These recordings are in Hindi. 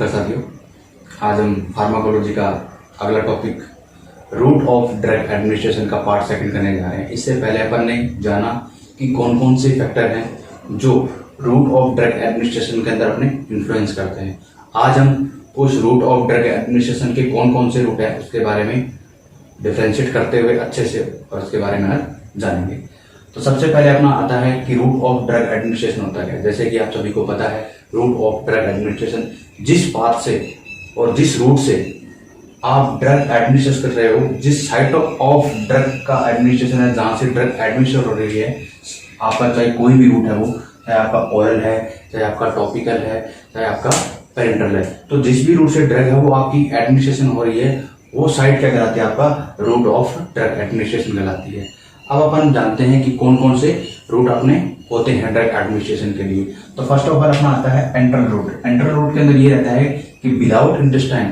नमस्कार साथियों, आज हम फार्माकोलॉजी का अगला topic route of drug administration का पार्ट सेकंड करने जा रहे हैं। इससे पहले अपन ने जाना कि कौन कौन से फैक्टर हैं जो रूट ऑफ ड्रग एडमिनिस्ट्रेशन के अंदर अपने इन्फ्लुएंस करते हैं। आज हम उस रूट ऑफ ड्रग एडमिनिस्ट्रेशन के कौन कौन से रूट हैं उसके बारे में डिफ्रेंशिएट करते हुए अच्छे से और उसके बारे में आज जानेंगे। तो सबसे पहले अपना आता है कि रूट ऑफ ड्रग एडमिनिस्ट्रेशन होता है। जैसे कि आप सभी को पता है, रूट ऑफ ड्रग एडमिनिस्ट्रेशन जिस पाथ से और जिस रूट से आप ड्रग एडमिनिस्ट्रेट कर रहे हो, जिस साइट ऑफ ड्रग का एडमिनिस्ट्रेशन है, जहां से ड्रग एडमिनिस्ट्रेट हो रही है, आपका चाहे कोई भी रूट है, वो चाहे आपका ओरल है, चाहे आपका टॉपिकल है, चाहे आपका पेरेंटल है, तो जिस भी रूट से ड्रग है वो आपकी एडमिनिस्ट्रेशन हो रही है, वो साइट क्या कहलाती है? आपका रूट ऑफ ड्रग एडमिनिस्ट्रेशन कहलाती है। अब अपन जानते हैं कि कौन कौन से रूट अपने होते हैं ड्रग एडमिनिस्ट्रेशन के लिए। तो फर्स्ट ऑफ ऑल अपना आता है एंट्रल रूट। एंट्रल रूट के अंदर ये रहता है कि विदाउट इंटेस्टाइन,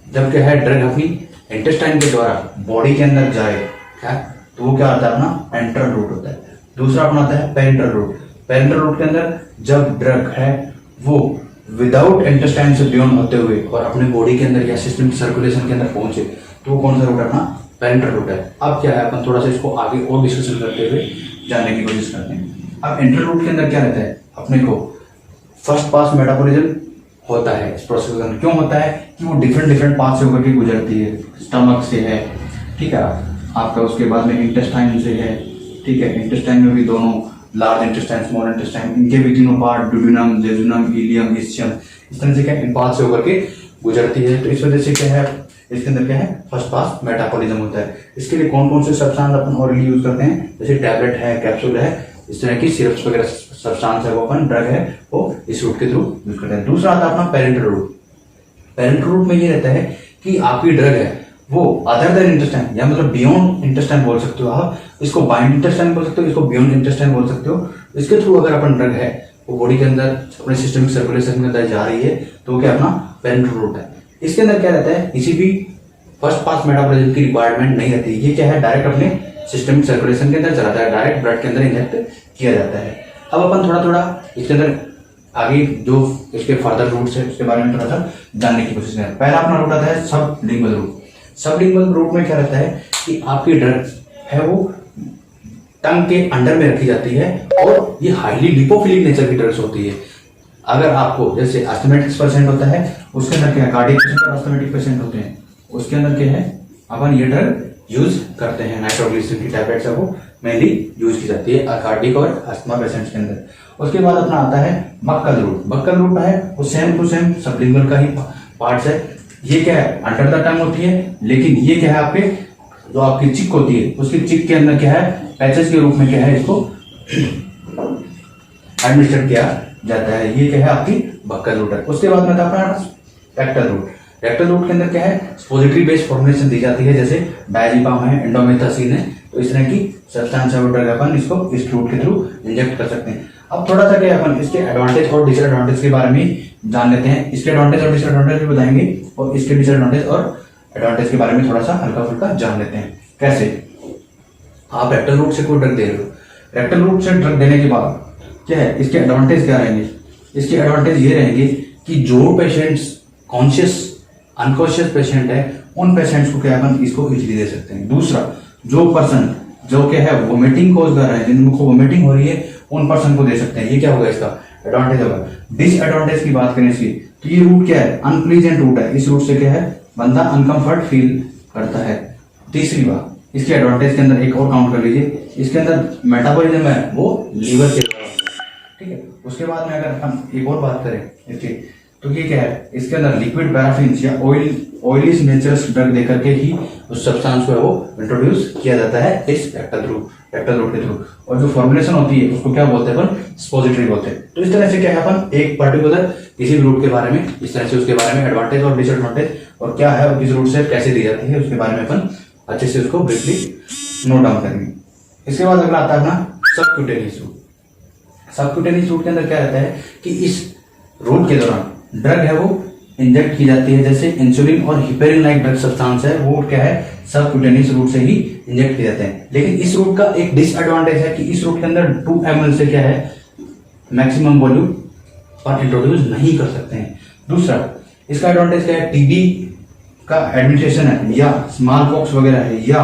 जब क्या है ड्रग अपनी इंटेस्टाइन के द्वारा बॉडी के अंदर जाए क्या, तो वो क्या आता है? अपना एंट्रल रूट होता है। दूसरा अपना आता है पेरेंटल रूट। पेरेंटल रूट के अंदर जब ड्रग है वो विदाउट इंटेस्टाइन से बियॉन्ड होते हुए और अपने बॉडी के अंदर या सिस्टम सर्कुलेशन के अंदर पहुंचे, तो वो कौन सा रूट अपना? पेरेंटल रूट है। अब क्या है, अपन थोड़ा सा इसको आगे और डिस्कशन करते हुए जानने की कोशिश करते हैं। अब एंट्रल रूट के अंदर क्या रहता है? अपने को फर्स्ट पास मेटाबॉलिज्म होता है। इस प्रोसेस के अंदर क्यों होता है कि वो डिफरेंट पाथ से होकर के गुजरती है। स्टमक से है, ठीक है, आपका उसके बाद में इंटेस्टाइन से है, ठीक है, इंटेस्टाइन में भी दोनों लार्ज इंटेस्टाइन, स्मॉल इंटेस्टाइन, इनके भी तीनों part duodenum, jejunum, ileum, ischium, इस तरह से क्या इन पाथ से होकर के गुजरती है। तो इस वजह से क्या है, इसके अंदर क्या है, फर्स्ट पास मेटाबॉलिज्म होता है। इसके लिए कौन कौन से सब्सटेंस अपन ऑरली यूज करते हैं? जैसे टैबलेट है, कैप्सूल है, इस तरह की सिरप्स वगैरह सब्सटेंस है, वो अपन ड्रग है वो इस रूट के थ्रू यूज करते हैं। दूसरा आता है अपना पेरेंटल रूट। पेरेंटल रूट में ये रहता है कि आपकी ड्रग है वो अदर देन इंटेस्टाइन, या मतलब बियॉन्ड इंटेस्टाइन बोल सकते हो आप, इसको बाइंड इंटेस्टाइन बोल सकते हो, इसको बियॉन्ड इंटेस्टाइन बोल सकते हो। इसके थ्रू अगर अपन ड्रग है वो बॉडी के अंदर अपने सिस्टमिक सर्कुलेशन के अंदर जा रही है, तो क्या अपना पेरेंटल रूट है। इसके अंदर क्या रहता है, किसी भी फर्स्ट पास मेटाबॉलिज्म की रिक्वायरमेंट नहीं रहती। ये क्या है, डायरेक्ट अपने सिस्टमिक सर्कुलेशन के अंदर चलाता है, डायरेक्ट ब्लड के अंदर इंजेक्ट किया जाता है। अब अपन थोड़ा थोड़ा इसके अंदर आगे जो इसके फर्दर रूट्स है उसके बारे में थोड़ा सा जानने की कोशिश करें। पहला अपना रूट आता है सब लिंगुअल रूट। सब लिंगुअल रूट में क्या रहता है कि आपकी ड्रग है वो टंग के अंडर में रखी जाती है और ये हाईली लिपोफिलिक नेचर की ड्रग्स होती है। अगर आपको जैसे अस्थमेटिक पेशेंट होता है, उसके अंदर क्या कार्डियक पेशेंट और अस्थमेटिक पेशेंट होते हैं, उसके अंदर क्या है अपन ये ड्रग यूज करते हैं। नाइट्रोग्लिसरीन की टैबलेट्स है वो मेनली यूज की जाती है कार्डियक और अस्थमा पेशेंट्स के अंदर। उसके बाद अपना आता है बक्कल रूट। बक्कल रूट है वो सेम टू सेम सबलिंगुअल का ही पार्ट्स है। ये क्या है, अंडर द टंग होती है, लेकिन ये क्या है आपके जो आपकी चिक होती है, उसकी चिक के अंदर क्या है, पैचेस के रूप में क्या है इसको एडमिनिस्ट्रेट किया जाता है। ये क्या है आपकी बक्कल रूट है। उसके बाद में आता है रेक्टल रूट। रेक्टल रूट के अंदर क्या है, स्पोजिटरी बेस्ड फॉर्मुलेशन दी जाती है, जैसे डायजिपाम है, एंडोमेथासिन है, तो इस तरह की सब्सटेंस है वो ड्रग अपन इसको इस रूट के थ्रू इंजेक्ट कर सकते हैं। अब थोड़ा सा क्या अपन इसके एडवांटेज और डिसएडवांटेज के बारे में जान लेते हैं। इसके एडवांटेज और डिसएडवांटेज भी बताएंगे और इसके डिसएडवांटेज और एडवांटेज के बारे में थोड़ा सा हल्का फुल्का जान लेते हैं। कैसे? आप रेक्टल रूट से कोई ड्रग दे रहे हो, रेक्टल रूट से ड्रग देने के बाद क्या है, इसके एडवांटेज क्या रहेंगे? इसके एडवांटेज ये रहेंगे कि जो पेशेंट्स कॉन्शियस अनकॉन्शियस पेशेंट है, उन पेशेंट्स को क्या अपन इसको इजीली दे सकते हैं। दूसरा, जो पर्सन जो क्या है वोमिटिंग कोज कर रहे हैं, जिनको वोमिटिंग हो रही है, उन पर्सन को दे सकते हैं। ये क्या होगा, इसका एडवांटेज होगा। डिसएडवांटेज की बात करें इसकी, तो ये रूट क्या है, अनप्लीजेंट रूट है। इस रूट से क्या है, बंदा अनकंफर्ट फील करता है। तीसरी बात, इसके एडवांटेज के अंदर एक और काउंट कर लीजिए, इसके अंदर मेटाबॉलिज्म है वो लीवर के द्वारा, ठीक है। उसके बाद में अगर हम एक और बात करें इसकी, तो ये क्या है, इसके अंदर लिक्विड पैराफिन या ऑयली नेचरस ड्रग देकर के ही उस सब्सटेंस को है वो इंट्रोड्यूस किया जाता है इस रेक्टल रूट के थ्रू। और जो फॉर्मुलेशन होती है उसको क्या बोलते हैं अपन, स्पोजिटरी बोलते हैं। तो इस तरह से क्या है, अपन एक पर्टिकुलर किसी भी रूट के बारे में इस तरह से उसके बारे में एडवांटेज और डिसएडवांटेज और क्या है और किस रूट से कैसे दी जाती है उसके बारे में अपन अच्छे से उसको ब्रीफली नोट डाउन करेंगे। इसके बाद अगला आता है अपना सबक्यूटेनियस रूट। सबक्यूटेनियस रूट के अंदर क्या रहता है कि इस रूट के दौरान ड्रग है वो इंजेक्ट की जाती है, जैसे इंसुलिन और हिपेरिन लाइक ड्रग सब्सटेंस है वो क्या है सबक्यूटेनियस रूट से ही इंजेक्ट किए जाते हैं। लेकिन इस रूट का एक डिसएडवांटेज है कि इस रूट के अंदर 2 ml से क्या है मैक्सिमम वॉल्यूम अपन इंट्रोड्यूस नहीं कर सकते हैं। दूसरा इसका एडवांटेज क्या है, टीबी का एडमिनिस्ट्रेशन है या स्मॉल पॉक्स वगैरह है या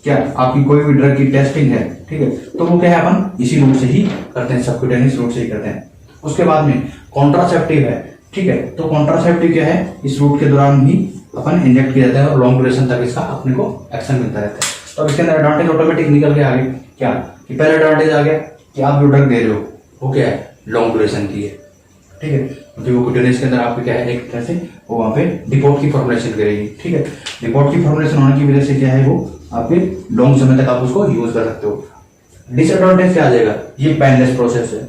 क्या आपकी कोई भी ड्रग की टेस्टिंग है, ठीक है, तो वो क्या है अपन इसी रूट से ही करते हैं, सबक्यूटेनियस रूट से ही करते हैं। उसके बाद में कॉन्ट्रासेप्टिव है, ठीक है, तो कॉन्ट्रासेप्टिव क्या है, इस रूट के दौरान ही अपन इंजेक्ट किया जाता है और लॉन्ग ड्यूरेशन तक इसका अपने को एक्शन मिलता रहता है। तो इसके अंदर एडवांटेज ऑटोमेटिक निकल के आगे क्या कि पहला एडवांटेज आ गया कि आप जो ड्रग दे रहे हो वो क्या है, लॉन्ग ड्यूरेशन की है, ठीक है, क्योंकि वो क्यूटेनियस के अंदर आपके क्या है, एक तरह से वो वहाँ पे डिपोट की फॉर्मुलेशन करेगी, ठीक है, डिपोट की फॉर्मुलेशन होने की वजह से क्या है, वो आपके लॉन्ग समय तक आप उसको यूज कर सकते हो। डिसएडवांटेज क्या आ जाएगा, ये पेनलेस प्रोसेस है।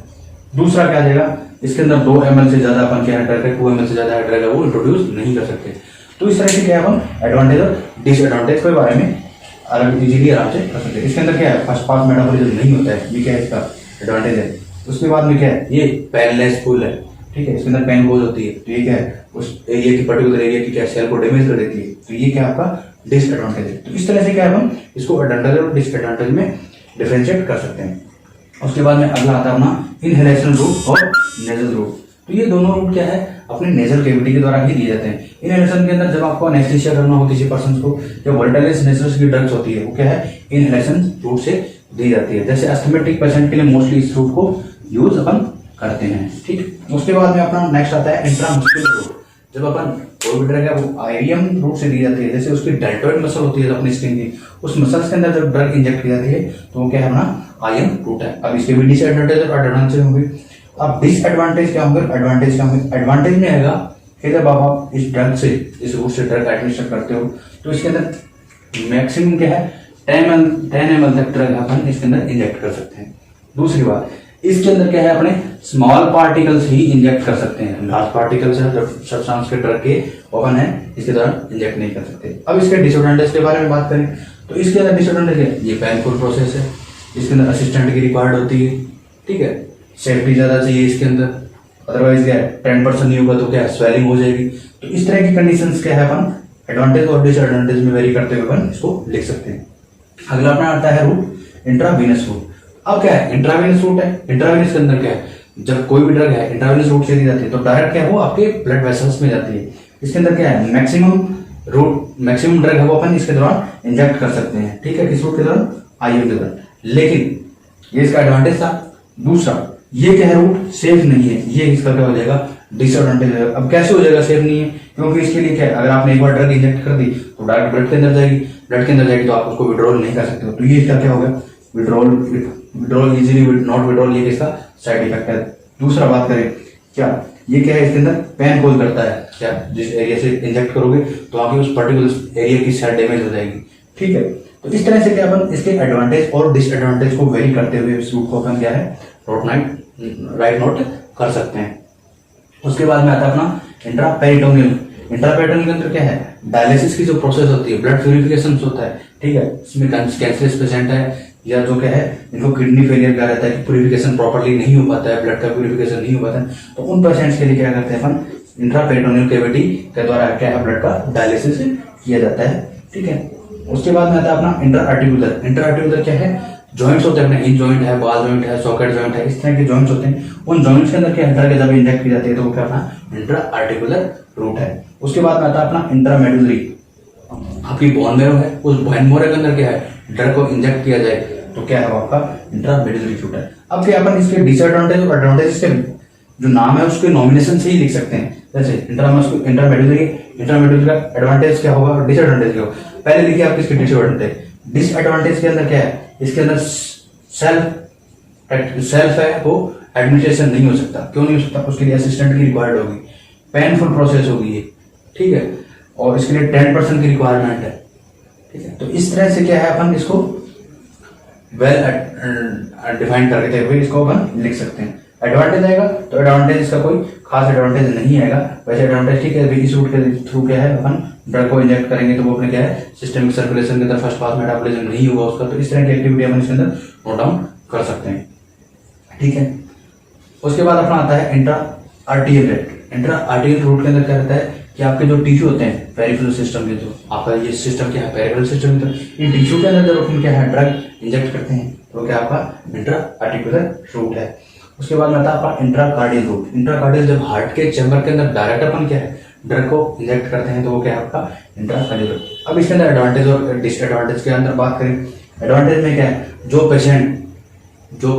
दूसरा क्या आ जाएगा, इसके अंदर 2 ml से ज्यादा अपन क्या है ड्रग है, 2 ml से ज्यादा ड्रग है वो इंट्रोड्यूस नहीं कर सकते। तो इस तरह से क्या है अपन एडवांटेज और डिसएडवांटेज के बारे में अलग इजीली आराम से कर सकते हैं। इसके अंदर क्या है, फर्स्ट पास मेटाबॉलिज्म नहीं होता है, ये क्या है इसका एडवांटेज है। उसके बाद में क्या है, ये पेनलेस फुल है, ठीक है, इसके अंदर पेन गोज होती है, तो ये क्या है, उस एरिया की पर्टिकुलर एरिया की क्या सेल को डैमेज कर देती है, तो ये क्या आपका डिसएडवांटेज है। तो इस तरह से क्या है हम इसको एडवांटेज और डिसएडवांटेज में डिफरेंशिएट कर सकते हैं। उसके बाद में अगला आता है अपना इनहेलेशन रूट और नेजल रूट। तो ये दोनों रूट क्या है, अपने नेजल कैविटी के द्वारा ही दिए जाते हैं। इनहेलेशन के अंदर जब आपको एनेस्थीसिया करना हो किसी पर्सन को, जो वोल्टाइल नेचर्स की ड्रग्स होती है वो क्या है, इनहेलेशन रूट से दी जाती है। जैसे एस्थमेटिक पेशेंट के लिए मोस्टली इस रूट को यूज अपन करते हैं, ठीक। उसके बाद में अपना नेक्स्ट आता है इंट्रामस्कुलर रूट। जब अपन कोई भी ड्रग है वो आईएम रूट से दी जाती है, जैसे उसकी डेल्टोइड मसल होती है अपनी स्किन की, उस मसल्स के अंदर जब ड्रग इंजेक्ट की जाती है तो वो क्या है अपना आईएम रूट है। अब इसके भी डिसएडवांटेज और एडवांटेज होंगे। अब डिसएडवांटेज क्या होंगे, एडवांटेज क्या होंगे, एडवांटेज में आएगा कि जब आप इस ड्रग से, इस रूट से ड्रग एडमिनिस्टर करते हो तो इसके अंदर मैक्सिमम क्या है 10 ml तक ड्रग अपन इसके अंदर इंजेक्ट कर सकते हैं। दूसरी बात, इसके अंदर क्या है, अपने स्मॉल पार्टिकल्स ही इंजेक्ट कर सकते हैं, लार्ज पार्टिकल्स है जब सब्सटेंस के ड्रग के ओपन है इसके दौरान इंजेक्ट नहीं कर सकते। अब इसके डिसएडवांटेज के बारे में बात करें तो इसके अंदर डिसएडवांटेज है, ये पेनफुल प्रोसेस है, इसके अंदर असिस्टेंट की रिक्वायर्ड होती है, ठीक है, सेफ्टी ज्यादा चाहिए इसके अंदर, अदरवाइज क्या है 10% नहीं होगा तो क्या स्वेलिंग हो जाएगी। तो इस तरह की कंडीशंस क्या है अपन एडवांटेज और डिसएडवांटेज में वेरी करते हुए अपन इसको लिख सकते हैं। अगला अपना आता है रूट इंट्रावीनस रूट। अब क्या है, इंट्रावीनस रूट है, इंट्रावीनस के अंदर क्या है, जब कोई भी ड्रग है इंट्रावीनस रूट से दी जाती है तो डायरेक्ट क्या है वो आपके ब्लड वेसल्स में जाती है। इसके अंदर क्या है, मैक्सिमम ड्रग है वो अपन इसके दौरान इंजेक्ट कर सकते हैं, ठीक है, किस रूट के दौरान, आईएम के दौरान। लेकिन ये इसका एडवांटेज था। दूसरा, ये क्या है, रूट सेफ नहीं है, ये इसका क्या हो जाएगा, डिसएडवांटेज है। अब कैसे हो जाएगा सेफ नहीं है, क्योंकि इसके लिए क्या है, अगर आपने एक बार ड्रग इंजेक्ट कर दी तो डायरेक्ट ब्लड के अंदर जाएगी, ब्लड के अंदर जाएगी तो आप उसको विड्रॉल नहीं कर सकते हो। तो ये इसका क्या होगा, विड्रॉल इजीली नॉट विड्रॉल, ये इसका साइड इफेक्ट है। दूसरा बात करें क्या, ये क्या है, इसके अंदर पेन कॉज करता है, क्या जिस एरिया से इंजेक्ट करोगे तो आपकी उस पर्टिकुलर एरिया की सेल डैमेज हो जाएगी, ठीक है। तो इस तरह से क्या अपन इसके एडवांटेज और डिसएडवांटेज को वेरी करते हुए इस रूट को अपन क्या है राइट नोट कर सकते हैं। उसके बाद में आता है अपना इंट्रापेरिटोनियल। इंट्रापेरिटोनियल के अंदर क्या है, डायलिसिस की जो प्रोसेस होती है, ब्लड प्यूरिफिकेशन होता है, ठीक है, इसमें कैंसरस पेशेंट है या जो क्या है इनको किडनी फेलियर का रहता है कि प्यूरिफिकेशन प्रॉपर्ली नहीं हो पाता है, ब्लड का प्यूरिफिकेशन नहीं हो पाता है, तो उन पेशेंट्स के लिए क्या करते हैं अपन इंट्रापेरिटोनियल कैविटी के द्वारा क्या है ब्लड का डायलिसिस किया जाता है, ठीक है। उसके बाद में आता है अपना इंटरआर्टिकुलर। इंटरआर्टिकुलर क्या है, जॉइंट्स होते हैं अपने, हिंज जॉइंट है, बाल जॉइंट है, सॉकेट जॉइंट है, इस तरह के जॉइंट्स होते हैं। उन जॉइंट्स के अंदर क्या ड्रग जब इंजेक्ट की जाती है तो वो क्या अपना इंटरआर्टिकुलर रूट है। उसके बाद में आता है अपना इंट्रामेडुलरी। आपकी बोन मैरो है, उस बोन मैरो के अंदर क्या है ड्रग को इंजेक्ट किया जाए तो क्या है आपका इंट्रामेडुलरी रूट है। अब क्या अपन इसके डिसएडवांटेज और एडवांटेज के जो नाम है उसके नॉमिनेशन से ही लिख सकते हैं। जैसे इंट्रामेडुलरी का एडवांटेज क्या होगा और डिसएडवांटेज क्या होगा, पहले लिखिए आप इसके डिसएडवांटेज। डिसएडवांटेज के अंदर क्या है, इसके अंदर सेल्फ है वो एडमिनिस्ट्रेशन नहीं हो सकता। क्यों नहीं हो सकता, उसके लिए असिस्टेंट की रिक्वायर्ड होगी, पेनफुल प्रोसेस होगी ये, ठीक है, और इसके लिए 10% की रिक्वायरमेंट है, ठीक है। तो इस तरह से क्या है अपन इसको वेल डिफाइन करके हुए इसको अपन लिख सकते हैं। एडवांटेज आएगा तो एडवांटेज इसका कोई खास एडवांटेज नहीं आएगा, वैसे एडवांटेज ठीक है इस रूट के थ्रू क्या है अपन ड्रग को इंजेक्ट करेंगे तो वो अपने क्या है सिस्टमिक सर्कुलेशन के अंदर फर्स्ट पास मेटाबॉलिज्म नहीं होगा उसका, तो इस तरह की एक्टिविटी अपन इसके अंदर नोट डाउन कर सकते हैं, ठीक है। उसके बाद अपना आता है intra arterial route. Intra arterial route के अंदर क्या रहता है कि आपके जो टिश्यू होते हैं पेरिफेरल सिस्टम के, जो आपका ये सिस्टम क्या है पेरिफेरल सिस्टम के अंदर, इन टिश्यू के अंदर जब अपन क्या है ड्रग इंजेक्ट करते हैं तो क्या आपका इंट्रा आर्टिकुलर रूट है। उसके बाद में आता है आपका इंट्राकार्डियल रूट। इंट्राकार्डियल जब हार्ट के चैम्बर के अंदर डायरेक्ट अपन क्या है ड्रग को इंजेक्ट करते हैं तो वो क्या है आपका इंट्राकार्डियल रूट। अब इसके अंदर एडवांटेज और डिसएडवांटेज के अंदर बात करें। एडवांटेज में क्या है, जो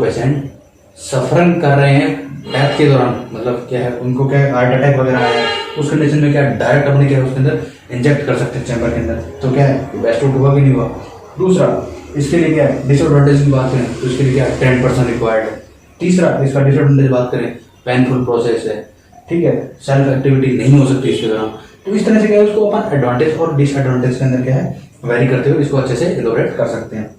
पेशेंट सफरिंग कर रहे हैं डेथ के दौरान, मतलब क्या है उनको क्या है हार्ट अटैक वगैरह आया है, उस कंडीशन में क्या डायरेक्ट अपने क्या है उसके अंदर इंजेक्ट कर सकते हैं चैम्बर के अंदर, तो क्या है बेस्ट रूट हुआ कि नहीं हुआ। दूसरा इसके लिए क्या है डिसएडवांटेज की बात करें तो इसके लिए क्या है 10% रिक्वायर्ड है। तीसरा इसका डिसएडवांटेज बात करें पेनफुल प्रोसेस है, ठीक है, सेल्फ एक्टिविटी नहीं हो सकती इसके दौरान। तो इस तरह से क्या है उसको अपन एडवांटेज और डिसएडवांटेज के अंदर क्या है वेरी करते हुए इसको अच्छे से इलोबरेट कर सकते हैं।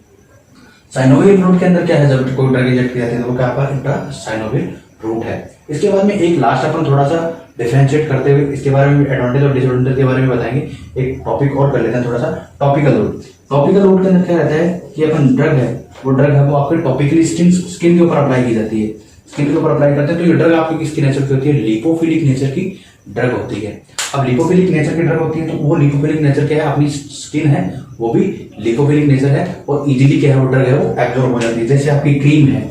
साइनोवियल रूट के अंदर क्या है, जब कोई ड्रग इंजेक्ट किया जाता है तो वो क्या आपका इंट्रा साइनोवियल रूट है। इसके बाद में एक लास्ट अपन थोड़ा सा डिफरेंशिएट करते हुए इसके बारे में एडवांटेज और डिसएडवांटेज के बारे में बताएंगे। एक टॉपिक और कर लेते हैं थोड़ा सा, टॉपिकल रूट। टॉपिकल रूट के अंदर क्या रहता है कि अपन ड्रग है वो आपके टॉपिकली स्किन के ऊपर अप्लाई की जाती है, स्किन के ऊपर अप्लाई करते हैं। तो ये ड्रग आपकी किसकी नेचर की होती है, लिपोफिलिक नेचर की ड्रग होती है। अब लिपोफिलिक नेचर की ड्रग होती है तो वो लिपोफिलिक नेचर क्या है, अपनी स्किन है वो भी लिपोफिलिक नेचर है और इजीली क्या है वो ड्रग है वो एब्जॉर्ब हो जाती है। जैसे आपकी क्रीम है,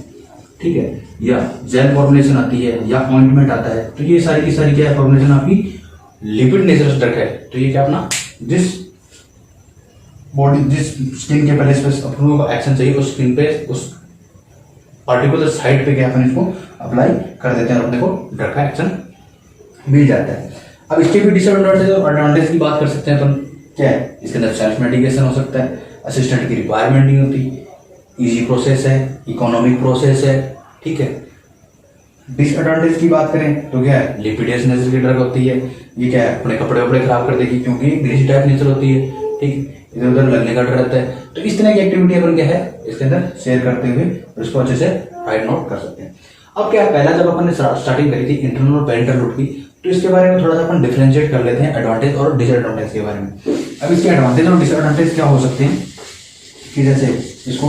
ठीक है, या जेल फॉर्मुलेशन आती है या ऑइंटमेंट आता है, तो ये सारी की सारी क्या है फॉर्मुलेशन आपकी लिपिड नेचर ड्रग है। तो ये क्या अपना जिस स्किन के पहले अपनों को एक्शन चाहिए उस स्किन पे उस पार्टिकुलर साइड पे क्या अपन इसको अप्लाई कर देते हैं और अपने को ड्रग का एक्शन मिल जाता है। अब इसके भी डिसएडवांटेज और एडवांटेज की बात कर सकते हैं अपन। क्या है इसके अंदर सेल्फ मेडिकेशन हो सकता है, असिस्टेंट की रिक्वायरमेंट नहीं होती, इजी प्रोसेस है, इकोनॉमिक प्रोसेस है, ठीक है। डिसएडवांटेज की बात करें तो क्या है लिपिडियस नेचर की ड्रग होती है, ये क्या है अपने कपड़े वपड़े खराब कर देगी क्योंकि ग्रीसी टाइप नेचर होती है, ठीक, इधर उधर लगने का डर रहता है। तो इस तरह की एक्टिविटी अपन क्या है इसके अंदर शेयर करते हुए उसको अच्छे से राइट नोट कर सकते हैं। अब क्या पहला जब अपन ने स्टार्टिंग करी थी इंटरनल और पेरेंटल रूट की, तो इसके बारे में थोड़ा सा अपन डिफरेंशिएट कर लेते हैं एडवांटेज और डिसएडवांटेज के बारे में। अब इसके एडवांटेज और डिसएडवांटेज क्या हो सकते हैं कि जैसे इसको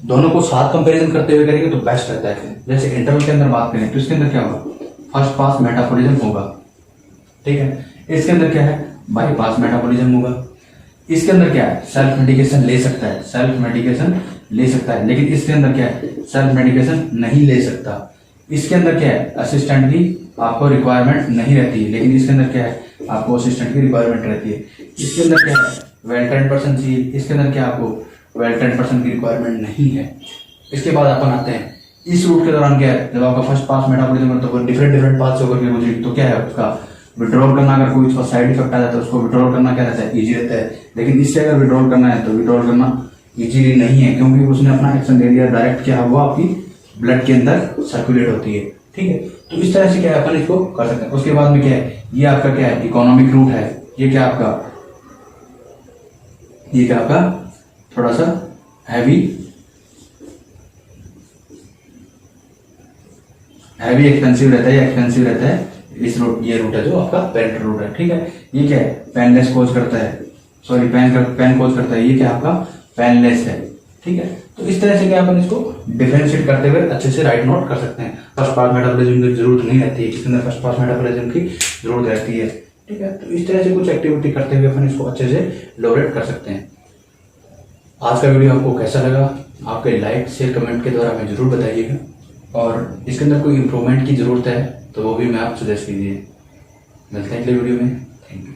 दोनों को साथ कंपैरिजन करते हुए करेंगे तो बेस्ट रहता है। जैसे इंटरनल के अंदर बात करें तो इसके अंदर क्या होगा, फर्स्ट पास मेटाबॉलिज्म होगा, ठीक है। इसके अंदर क्या है बाई पास मेटाबॉलिज्म होगा। इसके अंदर क्या है सेल्फ मेडिकेशन ले सकता है, सेल्फ मेडिकेशन ले सकता है, लेकिन इसके अंदर क्या है सेल्फ मेडिकेशन नहीं ले सकता। इसके अंदर क्या है असिस्टेंट की आपको रिक्वायरमेंट नहीं रहती है, लेकिन इसके अंदर क्या है आपको असिस्टेंट की रिक्वायरमेंट रहती है। इसके अंदर क्या है वेल ट्रेन्ड पर्सन चाहिए, इसके अंदर क्या आपको वेल ट्रेन्ड पर्सन की रिक्वायरमेंट नहीं है। इसके बाद अपन आते हैं इस रूट के दौरान क्या है जब आपका फर्स्ट पास मेटाबॉलिज्म तो डिफरेंट पास होकर के गुजरी, तो क्या है उसका विड्रॉल करना, अगर कोई उसका साइड इफेक्ट आ जाता है उसको विड्रॉल करना क्या रहता है इजी रहता है। लेकिन इससे अगर विड्रॉल करना है तो विड्रॉल करना इजीली नहीं है क्योंकि उसने अपना एक्शन ले लिया डायरेक्ट, क्या हुआ आपकी ब्लड के अंदर सर्कुलेट होती है, ठीक है। तो इस तरह से क्या है अपन इसको कर सकते हैं। उसके बाद में क्या है ये आपका क्या है इकोनॉमिक रूट है, ये क्या आपका थोड़ा सा हैवी एक्सपेंसिव रहता है इस रूट, ये रूट है जो आपका पेरेंटल रूट है, ठीक है। ये क्या है पेनलेस कोज करता है, सॉरी पेन कोज करता है, ये क्या आपका पेनलेस है, ठीक है। तो इस तरह से क्या अपन इसको डिफरेंशिएट करते हुए अच्छे से राइट नोट कर सकते हैं। फर्स्ट पास मेटाबॉलिज्म की जरूरत नहीं रहती है, इसके अंदर फर्स्ट पास मेटाबॉलिज्म की जरूरत रहती है, ठीक है। तो इस तरह से कुछ एक्टिविटी करते हुए अपन इसको अच्छे से इलैबोरेट कर सकते हैं। आज का वीडियो आपको कैसा लगा आपके लाइक शेयर कमेंट के द्वारा हमें जरूर बताइएगा, और इसके अंदर कोई इम्प्रूवमेंट की जरूरत है तो वो भी मैं आप सजेस्ट कीजिए। मिलते हैं अगले वीडियो में, थैंक यू।